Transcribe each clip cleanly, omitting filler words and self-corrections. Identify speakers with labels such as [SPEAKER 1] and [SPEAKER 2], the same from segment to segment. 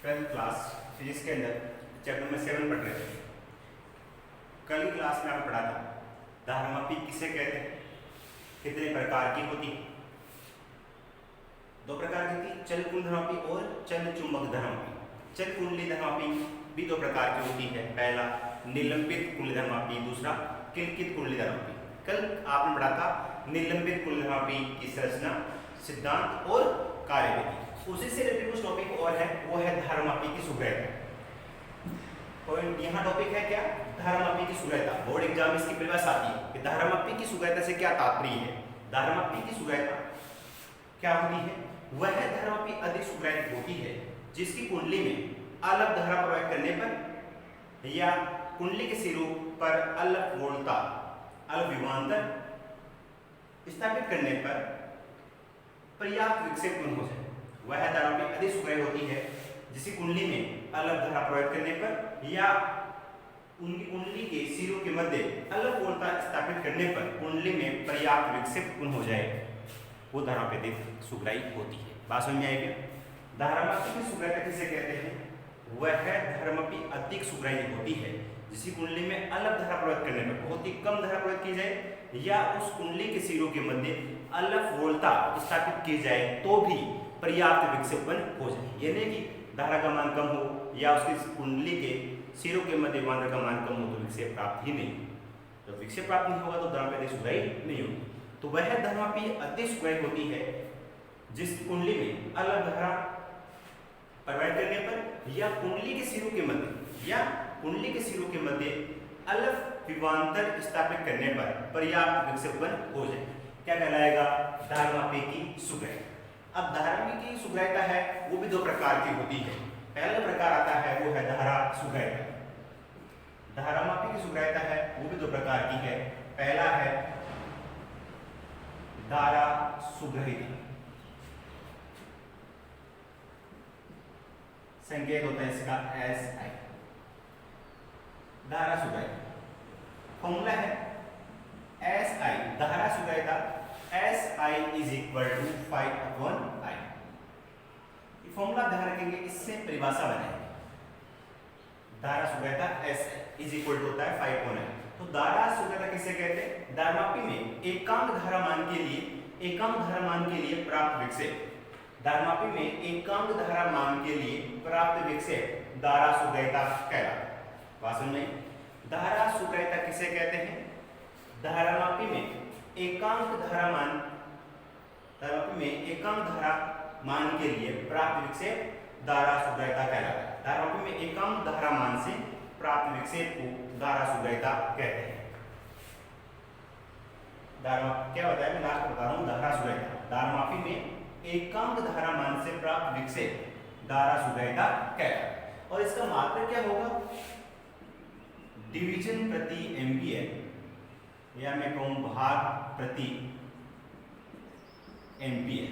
[SPEAKER 1] 12th class physics के अंदर chapter number 7 पढ़ रहे थे। कल की क्लास में आपने पढ़ा था धारामापी किसे कहते हैं, कितने प्रकार की होती है। दो प्रकार की थी, चल कुंडली धर्मापी और चल चुंबक धर्मापी। चल कुंडली धर्मापी भी दो प्रकार की होती है, पहला निलंबित कुंडली धर्मापी, दूसरा किंकित कुंडली धर्मापी। कल आपने पढ़ा था निलंबित कुंडली धर्मापी की संरचना, सिद्धांत और कार्यविधि। उसी से रिलेटेड कुछ टॉपिक और है, वो है धारामापी की सुग्रहता। और यहाँ टॉपिक है क्या, धारामापी की सुग्रहता। बोर्ड एग्जाम में इसकी परिभाषा आती है कि धारामापी की सुग्रहता से क्या तात्पर्य है। धारामापी की सुग्रहता क्या होती है, वह धारामापी अधिक सुग्राहित होती है जिसकी कुंडली में अलग धारा प्रवाहित करने पर या कुंडली के सिरों पर अलग वोल्टा अलग विभवांतर स्थापित करने पर पर्याप्त विक्षेप उत्पन्न हो जाए। वह धारामापी अधिक सुग्राह्य होती है जिसकी कुंडली में अलग धारा प्रवाहित करने पर या उनकी कुंडली के सिरों के मध्य अलग वोल्टा स्थापित करने पर कुंडली में पर्याप्त विक्षेप उत्पन्न हो जाए, वो धारामापी अधिक सुग्राही होती है। बात समझ में आएगी। धारामापी की सुग्राह्यता किसे कहते हैं, वह धारामापी अधिक सुग्राही होती है जिसकी कुंडली में अलग धारा प्रवाहित करने पर बहुत ही कम धारा प्रवाहित की जाए या उस कुंडली के सिरों के मध्य अलग वोल्टा स्थापित की जाए तो भी पर्याप्त विक्षेप उत्पन्न हो जाए। यानी कि धारा का मान कम हो या उसकी कुंडली के सिरों के मध्य विभवांतर का मान कम हो तो विक्षेप प्राप्त ही नहीं। जब विक्षेप प्राप्त नहीं होगा तो धारामापी अधिक सुग्राही नहीं होगी। तो वह धारामापी अधिक सुग्राही होती है जिस कुंडली में अलग धारा प्रवाहित करने पर या कुंडली के सिरों के मध्य अलग विभवांतर स्थापित करने पर पर्याप्त विक्षेप उत्पन्न हो जाए। क्या कहलाएगा, धारामापी की सुग्राह्यता। अब धारामापी की सुग्राह्यता है वो भी दो प्रकार की होती है। पहला प्रकार आता है वो है धारा सुग्राह्यता। धारामापी की सुग्राह्यता है वो भी दो प्रकार की है। पहला है धारा सुग्रहिता, संकेत होता है इसका SI। धारा सुग्राह्यता फॉर्मूला है SI, धारा सुग्राह्यता SI is equal to 5/I। ये फॉर्मूला ध्यान रखेंगे, इससे परिभाषा बनाएंगे। धारा सुग्राह्यता SI इज इक्वल टू होता है 5/I। तो धारा सुग्राह्यता किसे कहते हैं, धारामापी में एकांक धारा मान के लिए प्राप्त विक्षेप। धारामापी में एकांक धारा मान के लिए प्राप्त विक्षेप धारा सुग्राह्यता कहलाता है। बात समझ में? धारा सुग्राह्यता किसे कहते हैं, धारामापी में एकांक धारा मान के लिए प्राप्त विक्षेप धारा सुग्राह्यता कहलाता है। धारामापी में एकांक धारा मान से प्राप्त विक्षेप को धारा सुग्राह्यता कहते हैं। क्या बताया, मैं लास्ट बता रहा हूं। धारा सुग्राह्यता धारामापी में एकांक धारा मान से प्राप्त विक्षेप धारा सुग्राह्यता कहलाता है। और इसका मात्रक क्या होगा, डिवीजन प्रति एम्पियर, या मैं कहूं भाग प्रति एम्पियर।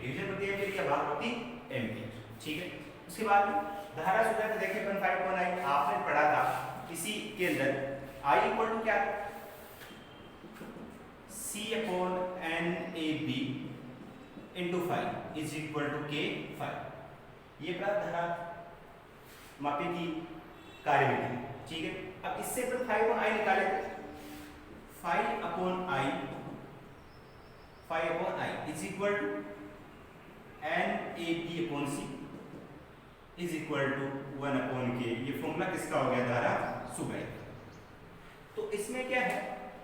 [SPEAKER 1] डिवीजन प्रति एम्पियर या भाग प्रति एम्पियर, ठीक है। उसके बाद धारा सुग्राह्यता देखिए 5/I आपने पढ़ा था इसी के अंदर I इक्वल टू क्या, C/NAB into 5 is equal to K/5। ये धारा मापी की कार्यविधि, ठीक है। अब इससे 5/I निकाले तो 5/I is equal to NAB/C is equal to 1/K। ये फॉर्मूला किसका हो गया, धारा सुग्राह्यता। तो इसमें क्या है,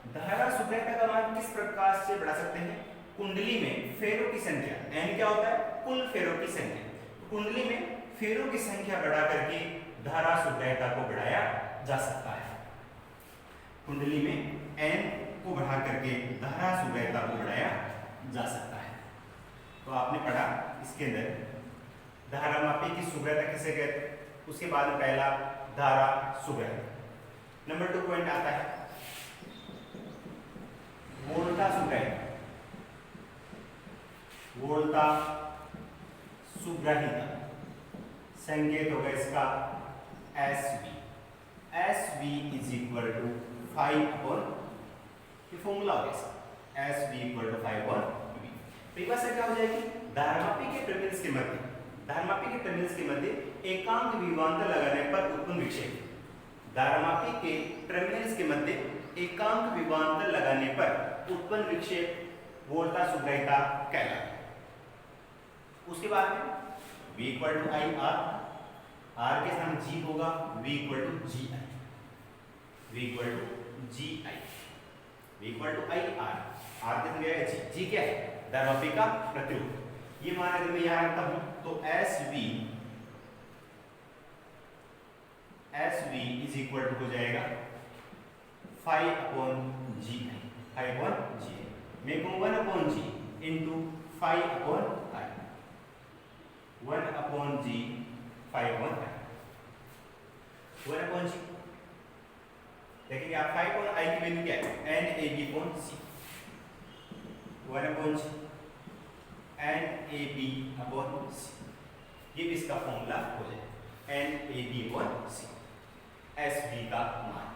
[SPEAKER 1] धारा सुग्राह्यता का मान किस प्रकार से बढ़ा सकते हैं, कुंडली में फेरों की संख्या, N क्या होता है, कुल फेरों की संख्या। कुंडली में फेरों की संख्या बढ़ा करके धारा सुग्राह्यता को बढ़ाया जा सकता है। कुंडली में N को बढ़ा करके धारा सुग्राह्यता को बढ़ाया जा सकता है। तो आपने पढ़ा इसके अंदर धारामापी की सुग्राह्यता किसे कहते हैं। उसके बाद में पहला धारा सुग्राह्यता। नंबर 2 पॉइंट आता है वोल्टा सुग्राह्यता। वोल्टा सुग्राह्यता संकेत होगा इसका SV is equal to 5/V। ये फॉर्मूला होगा इसका, SV इक्वल टू 5/V। परिभाषा क्या हो जाएगी, धारमापी के टर्मिनल्स के मध्य एकांक विभवांतर लगाने पर उत्पन्न विक्षेप, धारमापी के टर्मिनल्स के मध्य एकांक विभवांतर लगाने पर उत्पन्न विक्षेप वोल्टा सुग्राह्यता कहलाता है। उसके बाद में V equal to I R के सामने G होगा V equal to G I, V equal to G I, V equal to I R के सामने G क्या है? धारमापी का प्रतिरोध। ये मान अगर मैं यहाँ रखता हूँ तो S V is equal to हो जाएगा 5/G, 5/G। मैं कहूँ 1/G into 5/I, 1/G 5/I, 1/G। देखिए आप 5/I की वैल्यू क्या है? NAB/C, 1/G NAB/C। ये भी इसका फॉर्मूला हो जाए NAB/C, SV का मान।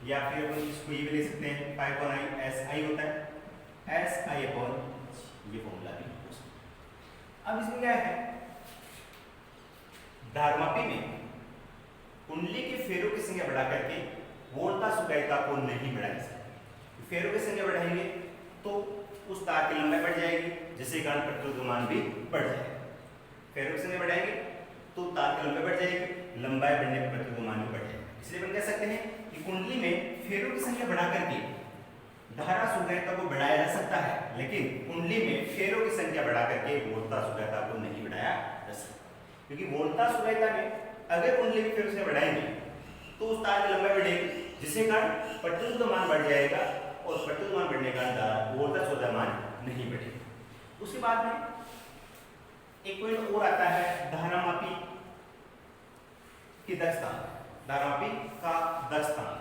[SPEAKER 1] या फिर अपन इसको ये भी ले सकते हैं 5/I SI होता है SI/G, ये फॉर्मूला भी हो सकता है। अब इसमें क्या है? धारमापी में कुंडली के फेरों की संख्या बढ़ा करके वोल्टा सुग्राह्यता को नहीं बढ़ा सकते। फेरों की संख्या बढ़ाएंगे तो उस तार की लंबाई बढ़ जाएगी, जिससे कारण प्रतिरोध मान भी बढ़ जाएगा। फेरों की संख्या बढ़ाएंगे तो तार की लंबाई बढ़ जाएगी, लंबाई बढ़ने पर प्रतिरोध मान भी बढ़ जाएगा। इसलिए हम कह सकते हैं कि कुंडली में फेरों की संख्या बढ़ा करके धारा सुग्राह्यता को बढ़ाया जा सकता है, लेकिन कुंडली में फेरों की संख्या बढ़ा करके वोल्टा सुग्राह्यता को नहीं बढ़ाया जा सकता। क्योंकि वोल्टा सुग्राह्यता में अगर कुंडली में फेरों से बढ़ाएंगे तो उस तार की लंबाई बढ़ेगी, जिससे कारण प्रतिरोध मान बढ़ जाएगा और प्रतिरोध मान बढ़ने का वोल्टा सुग्राह्यता मान नहीं बढ़ेगा। उसके बाद में एक पॉइंट और आता है धारामापी की दक्षता, धारामापी का दक्षतांक।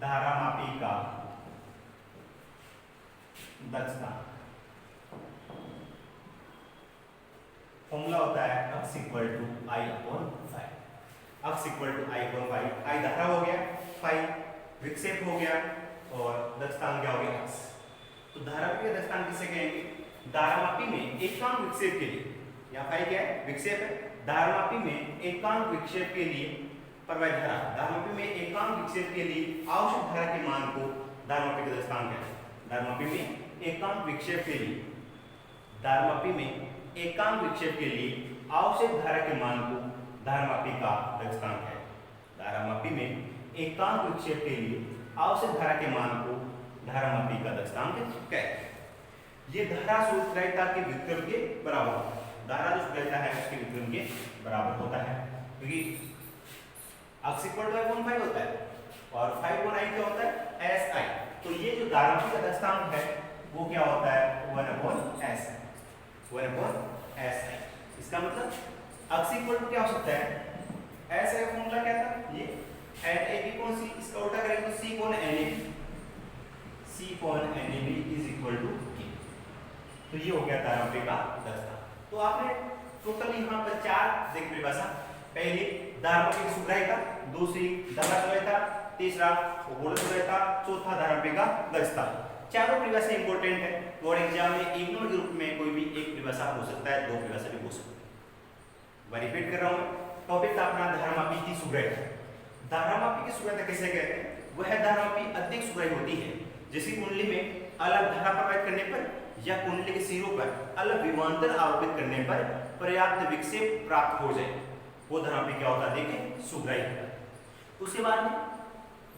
[SPEAKER 1] धारामापी का दक्षतांक फॉर्मूला होता है x equal to I/5, x equal to I/5। I धारा हो गया, 5 विक्षेप हो गया और दक्षतांक क्या हो गया x। तो धारामापी का दक्षतांक किसे कहेंगे? धारामापी में एकांक विक्षेप के लिए, यहाँ 5 क्या है? विक्षेप है। धारामापी में एकांक विक्षेप के लिए प्रवाहित धारा, धारामापी में एकांक विक्षेप के लिए आवश्यक धारा के मान को धारामापी का दक्षतांक है। धारामापी में एकांक विक्षेप के लिए, धारामापी में एकांक विक्षेप के लिए आवश्यक धारा के मान को धारामापी का दक्षतांक है। धारामापी में एकांक विक्षेप के लिए आवश्यक धारा के मान को धारामापी का दक्षतांक कहते हैं। ये धारा सुग्राह्यता के व्युत्क्रम के बराबर होता है। धारा जो सुग्राह्यता है उसके व्युत्क्रम के बराबर होता है, क्योंकि x इक्वल टू I/5 होता है और 5/I क्या होता है? SI। तो ये जो धारामापी का दक्षतांक है वो क्या होता है? 1/SI, 1/SI। इसका मतलब x इक्वल टू क्या हो सकता है? SI का फॉर्मूला क्या था? ये NAB/C, इसका उल्टा करेंगे तो C/NAB, C/NAB is equal to K। तो ये हो गया धारामापी का दक्षतांक। तो आपने टोटल यहाँ पर 4 देख परिभाषा, पहली धारामापी की सुग्राह्यता, दूसरी धारा सुग्राह्यता, तीसरा वोल्टा सुग्राह्यता, चौथा धारामापी का दक्षतांक। चारों परिभाषा इंपॉर्टेंट है और एग्जाम में एक नंबर के रूप में कोई भी एक परिभाषा हो सकता है, 2 परिभाषा भी हो सकता है। मैं रिपीट कर रहा हूँ, टॉपिक था अपना धारामापी की सुग्राह्यता। धारामापी की सुग्राह्यता किसे कहते हैं? वह धारामापी अधिक सुग्राह्य होती है जिसकी कुंडली में अलग धारा प्रवाहित करने पर या कुंडली के सिरों पर अलग विभवांतर आरोपित करने पर पर्याप्त विक्षेप प्राप्त हो जाए, वो धारामापी क्या होता है? देखिए सुग्राह्य होता है। उसके बाद में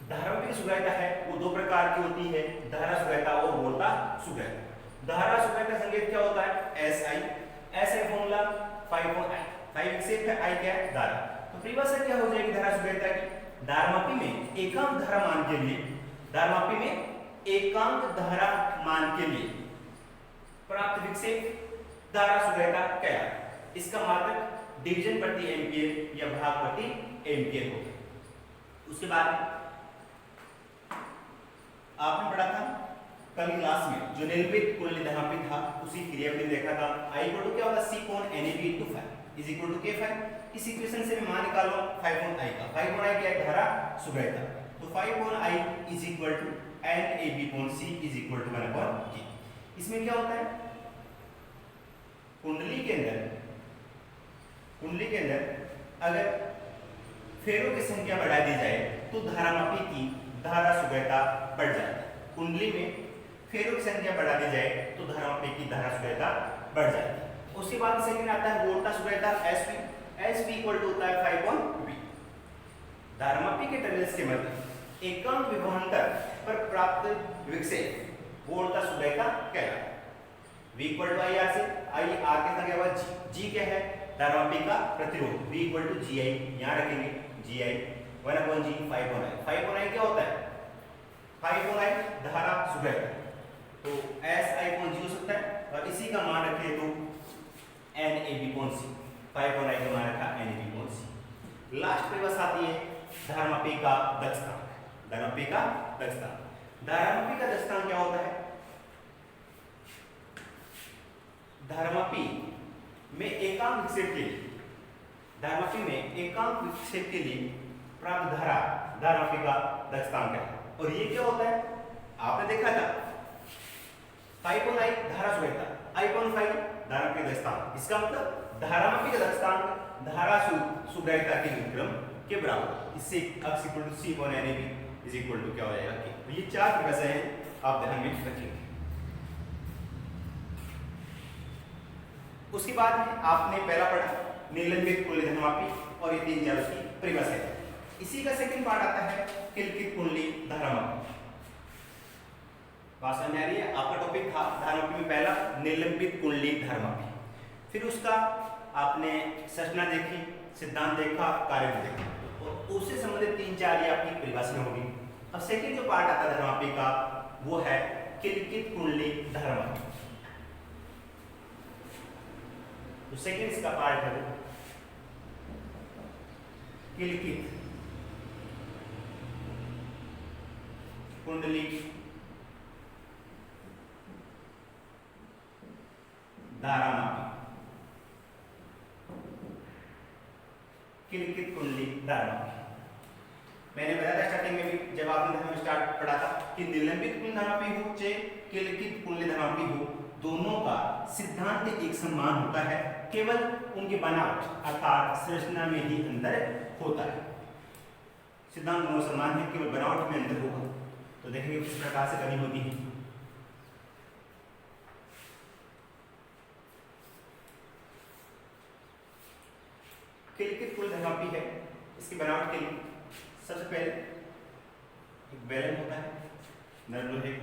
[SPEAKER 1] धारामापी की सुग्राह्यता है वो 2 प्रकार की होती है, धारा सुग्राह्यता और वोल्टा सुग्राह्यता। धारा सुग्राह्यता संकेत क्या होता है? SI, SI फॉर्मूला 5/I, 5 विक्षेप है, I क्या है? धारा। तो परिभाषा क्या हो जाएगी धारा सुग्राह्यता की? धारामापी में एकांक धारा मान के लिए, धारामापी में एकांक धारा मान के लिए प्राप्त विक्षेप धारा सुग्राह्यता कहलाता। इसका मात्रक डिवीजन प्रति एम्पियर या भाग प्रति एम्पियर होगा। उसके बाद आपने पढ़ा था कल क्लास में जो निलंबित कुंडली धारामापी था उसी क्रिया में देखा था I इक्वल टू क्या होगा? C/NAB/5 is equal to K5। इस इक्वेशन से मान निकालो 5/I का। 5/I क्या है? धारा सुग्राह्यता। तो 5/I is equal to N A B upon C is equal to 1 upon G. इसमें क्या होता है, कुंडली के अंदर अगर फेरों की संख्या बढ़ा दी जाए तो धारामापी की धारा सुगयता बढ़ जाती है। कुंडली में फेरों की संख्या बढ़ा दी जाए तो धारामापी की धारा सुगयता बढ़ जाती है। उसके बाद सेकंड आता है वोल्टा सुगयता एस पी इक्वल टू होता है 5 अपॉन वी। धारामापी के टर्मिनल्स के मध्य एकांक विभवांतर पर प्राप्त विक्षेप वोल्टा सुगयता कहलाता है। V equal to I R से, आई आर के साथ क्या हुआ जी क्या है, धारामापी का प्रतिरोध, V equal to G I, यहाँ रखेंगे G I 1 upon G 5 upon I. 5 upon I क्या होता है, 5 अपॉन आई धारा सुगयता, तो एस आई अपॉन जी हो सकता है, और इसी का मान रखे तो N A B upon C. 5 upon I का मान रखा N A B upon C. Last पे बस आती है धारामापी का दक्षतांक। धारामापी का दक्षतांक, धारामापी का दक्षतांक क्या होता है, धारामापी में एकांक विक्षेप के लिए, धारामापी में एकांक विक्षेप के लिए प्राप्त धारा धारामापी का दक्षतांक है। और ये क्या होता है, आपने देखा था 5 अपॉन आई धारा सुगयता, आई अपॉन 5 धारामापी का दक्षतांक। इसका मतलब धारामापी का दक्षतांक धारा सुगयता के व्युत्क्रम के बराबर। इससे x equal to C upon N A B is equal to क्या हो जाएगा k। तो ये चार परिभाषाएं हैं, आप ध्यान में रखेंगे। उसके बाद में आपने पहला पढ़ा निलंबित कुंडली धर्मापी, और ये 3-4 उसकी परिभाषा है। इसी का सेकंड पार्ट आता है किलकित कुंडली धारामापी। बात समझ आ रही है, आपका टॉपिक था धारामापी में पहला निलंबित कुंडली धारामापी, फिर उसका आपने संरचना देखी, सिद्धांत देखा, कार्य देखा, और उससे संबंधित 3-4 ये आपकी परिभाषा होगी। अब सेकंड जो पार्ट आता है धारामापी का वो है किलकित कुंडली धारामापी। तो सेकंड इसका पार्ट है वो किलकित कुंडली धारामापी। किलकित कुंडली धारामापी मैंने बताया था स्टार्टिंग में भी, जब आपने धर्म स्टार्ट पढ़ा था कि निलंबित कुंडली धारामापी हो चाहे किलकित कुंडली धारामापी हो, दोनों का सिद्धांत एक समान होता है, केवल उनकी बनावट अर्थात संरचना में ही अंतर होता है। सिद्धांत दोनों समान है, केवल बनावट में अंतर होगा। तो देखेंगे किस प्रकार से बनी होती है। किलकित कुंडली धारामापी है, इसकी बनावट के लिए सबसे पहले एक बेलन होता है नर लोहे,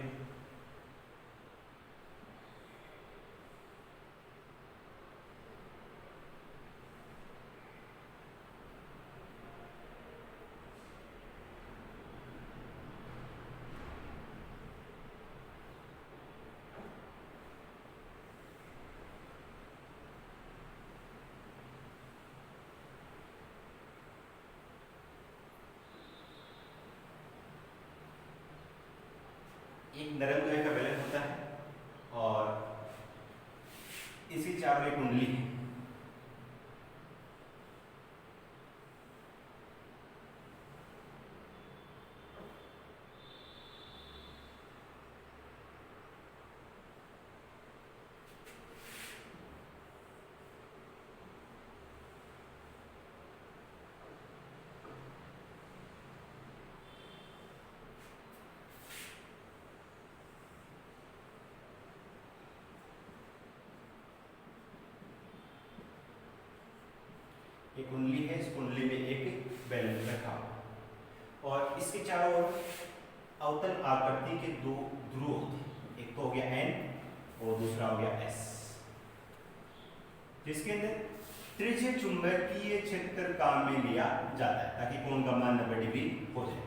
[SPEAKER 1] एक नरम लोहे का बेलन होता है, और इसकी चारों कुंडली है। एक कुंडली है, इस कुंडली में एक बेलन रखा हुआ, और इसके चारों ओर अवतल आकृति के दो ध्रुव होते हैं, एक तो हो गया N और दूसरा हो गया S, जिसके अंदर त्रिज्य चुंबकीय क्षेत्र काम में लिया जाता है ताकि कोण का मान 90 डिग्री हो जाए।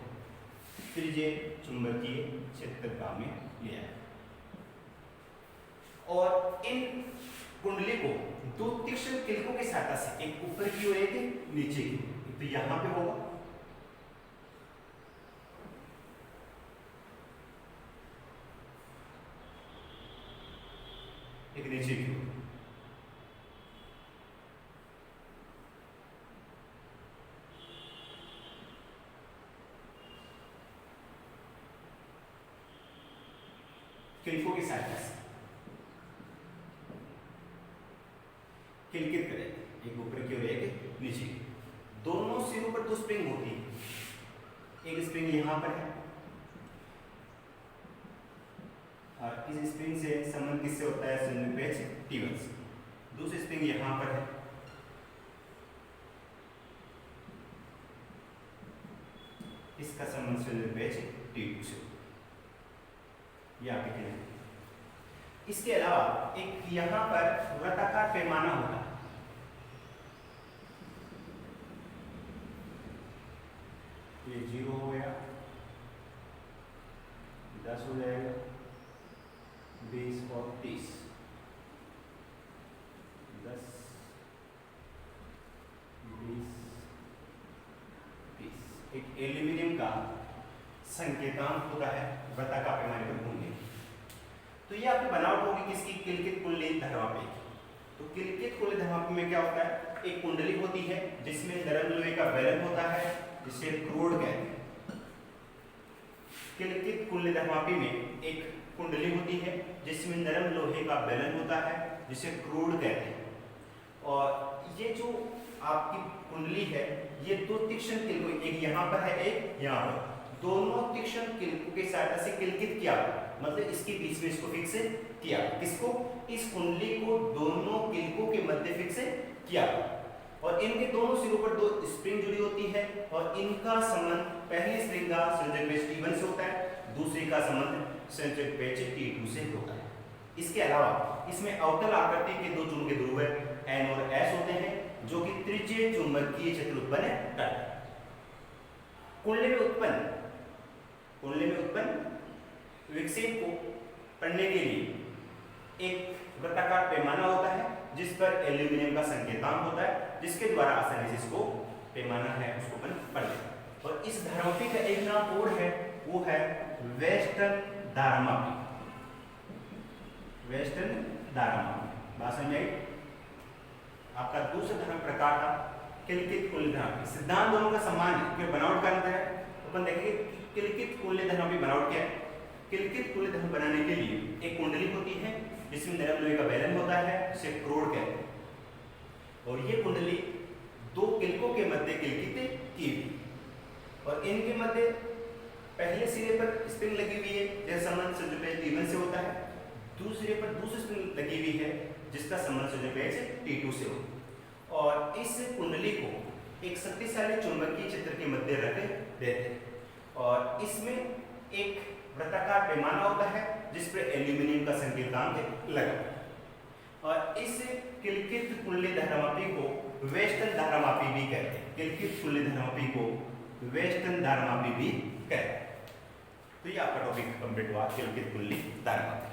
[SPEAKER 1] त्रिज्य चुंबकीय क्षेत्र काम में लिया है, और इन कुंडली को दो तीक्ष्ण किलकों की सहायता से, एक ऊपर की और एक नीचे की, तो यहां पे होगा, एक नीचे की ओर। किलकों की सहायता से किलकित करेंगे, एक ऊपर की और एक नीचे की। दोनों सिरों पर दो स्प्रिंग होती है, एक स्प्रिंग यहां पर है और इस स्प्रिंग से संबंध किससे होता है, संयोजक पेच T1 से। दूसरी स्प्रिंग यहां पर है, इसका संबंध संयोजक पेच T2 से। ये आप लिखें। इसके अलावा एक यहां पर वृत्ताकार पैमाना होता है, ये 0 हो गया, 10 हो जाएगा, 20 और 30, 10, 20, 30। एक एल्यूमिनियम का संकेतांक होता है वृत्ताकार पैमाने पर घूमने। तो ये आपकी बनावट होगी किसकी, किलकित कुंडली धर्मापी। तो किलकित कुंडली धर्मापी में क्या होता है, एक कुंडली होती है जिसमें नरम लोहे का बेलन होता है जिसे क्रोड कहते हैं। किलकित कुंडली धर्मापी में एक कुंडली होती है जिसमें नरम लोहे का बेलन होता है जिसे क्रोड कहते हैं। और ये जो आपकी कुंडली है ये दो तीक्ष्ण किलकों, एक यहाँ पर है एक यहाँ पर, दोनों तीक्ष्ण किलकों की सहायता से किलकित किया, मतलब इसके बीच में इसको फिक्स किया। किसको, इस कुंडली को दोनों किलकों के मध्य फिक्स किया और इनके दोनों सिरों पर दो स्प्रिंग जुड़ी होती है और इनका संबंध पहली स्प्रिंग का संयोजक पेच T1 से होता है, दूसरी का संबंध संयोजक पेच T2 से होता है। इसके अलावा इसमें अवतल आकृति के दो चुंबकीय ध्रुव N और S होते हैं जो कि त्रिज्यीय चुंबकीय क्षेत्र उत्पन्न करते हैं। कुंडली में उत्पन्न विक्षेप को पढ़ने के लिए एक वृत्ताकार पैमाना होता है जिस पर एल्यूमिनियम का संकेतांक होता है, जिसके द्वारा आसानी से इसको पैमाना है उसको अपन पढ़ लें। और इस धारामापी का एक नाम और है, वो है वेस्टर्न धारामापी। वेस्टर्न धारामापी बात समझ आई। आपका दूसरा धर्म प्रकार था किलकित कुंडली धर्मापी। सिद्धांत दोनों का समान है क्योंकि बनावट का अंतर है। अपन देखेंगे किलकित कुंडली धर्मापी बनावट क्या है। किलकित कुंडली धर्म बनाने के लिए एक कुंडली होती है जिसमें नरम लोहे का बेलन होता है जिसे क्रोड कहते हैं और ये कुंडली दो किलकों के मध्य किलकित की हुई और इनके मध्य पहले सिरे पर स्प्रिंग लगी हुई है जिसका संबंध संयोजक पेच T1 से होता है, दूसरे पर दूसरी स्प्रिंग लगी हुई है जिसका संबंध संयोजक पेच T2 से होता है और इस कुंडली को एक शक्तिशाली चुंबकीय क्षेत्र के मध्य रख देते हैं और इसमें एक वृत्ताकार पैमाना होता है जिस पर एल्यूमिनियम का संकेतांक लगा और इस किलकित कुंडली धारामापी को वेस्टर्न धारामापी भी कहते हैं। किलकित कुंडली धारामापी को वेस्टर्न धारामापी भी कहते हैं। तो ये आपका टॉपिक कंप्लीट हुआ किलकित कुंडली धारामापी।